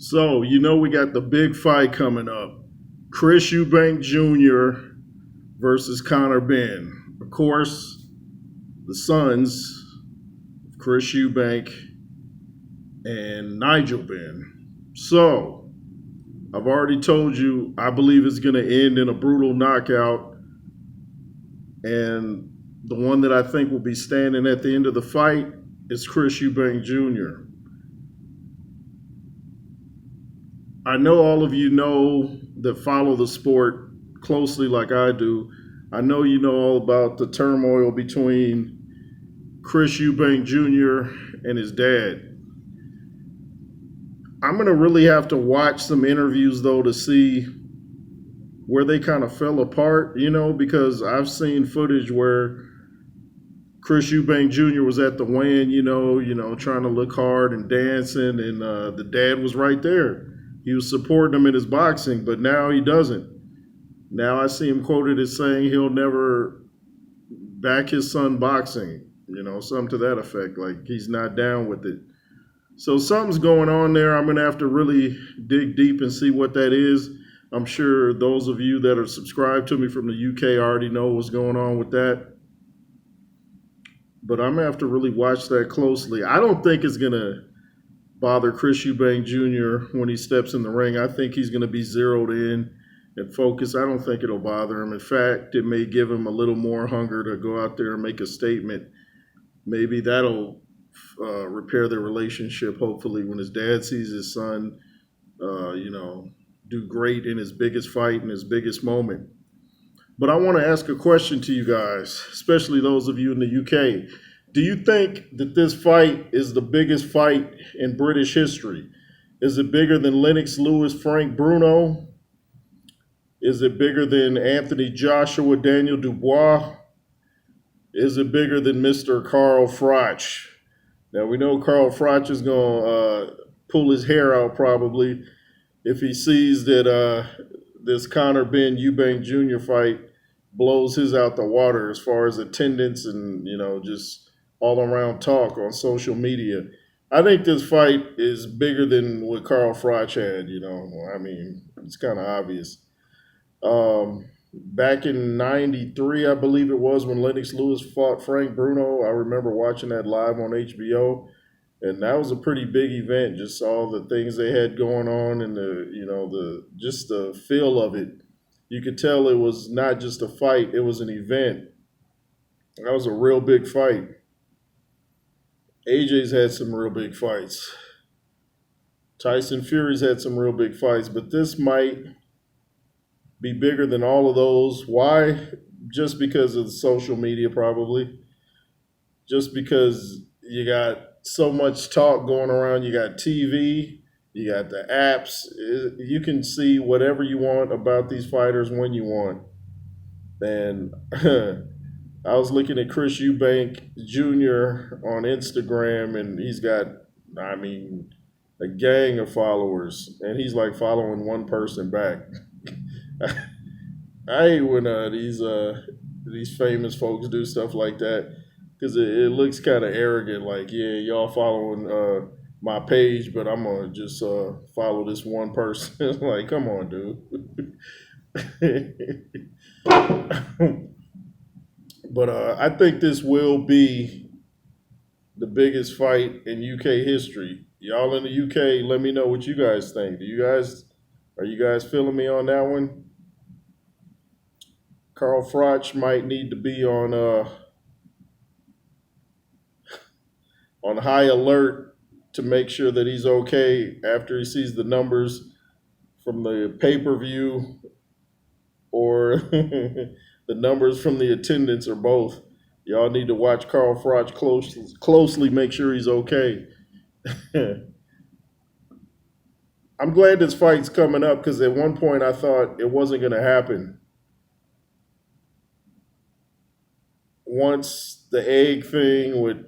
So, we got the big fight coming up. Chris Eubank Jr. versus Conor Benn. Of course, the sons of Chris Eubank and Nigel Benn. So, I've already told you I believe it's going to end in a brutal knockout. And the one that I think will be standing at the end of the fight is Chris Eubank Jr. I know all of you know that follow the sport closely like I do. I know you know all about the turmoil between Chris Eubank Jr. and his dad. I'm going to really have to watch some interviews, though, to see where they kind of fell apart, because I've seen footage where Chris Eubank Jr. was at the weigh-in, trying to look hard and dancing, and the dad was right there. He was supporting him in his boxing, but now he doesn't. Now I see him quoted as saying he'll never back his son boxing, something to that effect, like he's not down with it. So something's going on there. I'm going to have to really dig deep and see what that is. I'm sure those of you that are subscribed to me from the UK already know what's going on with that. But I'm going to have to really watch that closely. I don't think it's going to bother Chris Eubank Jr. when he steps in the ring. I think he's going to be zeroed in and focused. I don't think it'll bother him. In fact, it may give him a little more hunger to go out there and make a statement. Maybe that'll repair their relationship, hopefully, when his dad sees his son, do great in his biggest fight and his biggest moment. But I want to ask a question to you guys, especially those of you in the UK. Do you think that this fight is the biggest fight in British history? Is it bigger than Lennox Lewis, Frank Bruno? Is it bigger than Anthony Joshua, Daniel Dubois? Is it bigger than Mr. Carl Froch? Now, we know Carl Froch is going to pull his hair out probably if he sees that this Conor Benn Eubank Jr. fight blows his out the water as far as attendance and, just all around talk on social media. I think this fight is bigger than what Carl Froch had, it's kind of obvious. Back in 93, I believe it was, when Lennox Lewis fought Frank Bruno, I remember watching that live on HBO. And that was a pretty big event, just all the things they had going on and just the feel of it. You could tell it was not just a fight, it was an event. That was a real big fight. AJ's had some real big fights. Tyson Fury's had some real big fights, but this might be bigger than all of those. Why? Just because of the social media, probably. Just because you got so much talk going around. You got TV, you got the apps. You can see whatever you want about these fighters when you want. And I was looking at Chris Eubank Jr. on Instagram, and he's got, a gang of followers, and he's like following one person back. I hate when these famous folks do stuff like that, because it looks kind of arrogant, like, yeah, y'all following my page, but I'm going to just follow this one person. Like, come on, dude. But I think this will be the biggest fight in UK history. Y'all in the UK, let me know what you guys think. Are you guys feeling me on that one? Carl Froch might need to be on high alert to make sure that he's okay after he sees the numbers from the pay-per-view or the numbers from the attendance, or both. Y'all need to watch Carl Froch closely, make sure he's okay. I'm glad this fight's coming up, because at one point I thought it wasn't going to happen. Once the egg thing with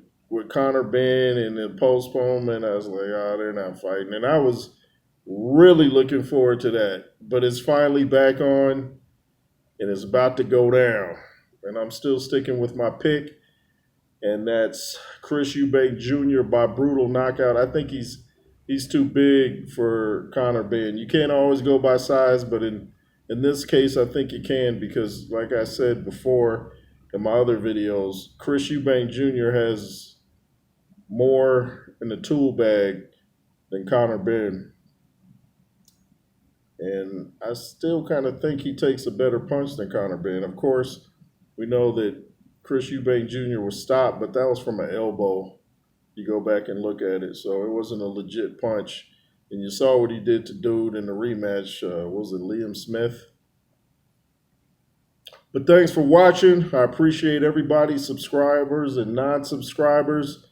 Conor Benn and the postponement, I was like, oh, they're not fighting. And I was really looking forward to that. But it's finally back on, and it's about to go down. And I'm still sticking with my pick, and that's Chris Eubank Jr. by brutal knockout. I think he's he's too big for Conor Benn. You can't always go by size, but in this case, I think you can because, like I said before in my other videos, Chris Eubank Jr. has more in the tool bag than Conor Benn. And I still kind of think he takes a better punch than Conor Benn. Of course, we know that Chris Eubank Jr. was stopped, but that was from an elbow. You go back and look at it. So it wasn't a legit punch. And you saw what he did to dude in the rematch. Was it Liam Smith? But thanks for watching. I appreciate everybody, subscribers and non-subscribers.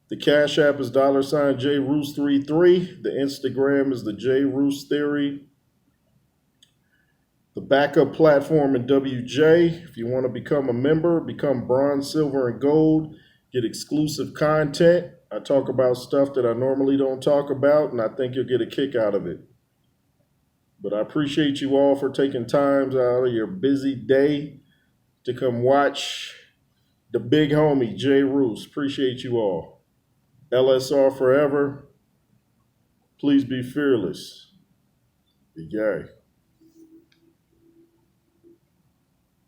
The Cash App is $JRoos33. The Instagram is the J Roos Theory. The backup platform in WJ. If you want to become a member, become bronze, silver, and gold. Get exclusive content. I talk about stuff that I normally don't talk about, and I think you'll get a kick out of it. But I appreciate you all for taking time out of your busy day to come watch the big homie, J Roos. Appreciate you all. LSR forever. Please be fearless. Be gay.